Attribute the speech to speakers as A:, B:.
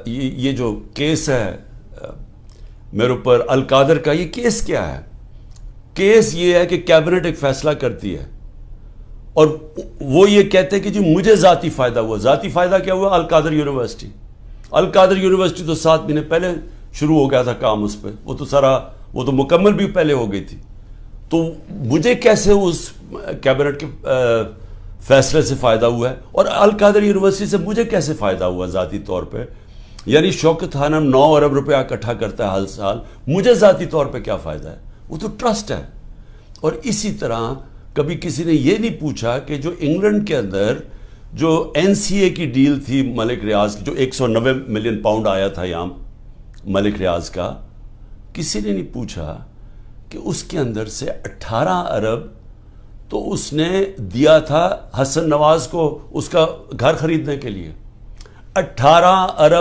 A: یہ جو کیس ہے میرے اوپر القادر کا، یہ کیس کیا ہے؟ کیس یہ ہے کہ کیبنٹ ایک فیصلہ کرتی ہے اور وہ یہ کہتے ہیں کہ جی مجھے ذاتی فائدہ ہوا۔ ذاتی فائدہ کیا ہوا؟ القادر یونیورسٹی۔ القادر یونیورسٹی تو 7 مہینے پہلے شروع ہو گیا تھا کام اس پہ، وہ تو مکمل بھی پہلے ہو گئی تھی۔ تو مجھے کیسے اس کیبنٹ کے فیصلے سے فائدہ ہوا ہے، اور القادر یونیورسٹی سے مجھے کیسے فائدہ ہوا ذاتی طور پہ؟ یعنی شوکت خانم 9 ارب روپیہ اکٹھا کرتا ہے ہر سال، مجھے ذاتی طور پہ کیا فائدہ ہے؟ وہ تو ٹرسٹ ہے۔ اور اسی طرح کبھی کسی نے یہ نہیں پوچھا کہ جو انگلینڈ کے اندر جو این سی اے کی ڈیل تھی ملک ریاض کی، جو 190 ملین پاؤنڈ آیا تھا یہاں ملک ریاض کا، کسی نے نہیں پوچھا کہ اس کے اندر سے 18 ارب تو اس نے دیا تھا حسن نواز کو اس کا گھر خریدنے کے لیے۔ 18 ارب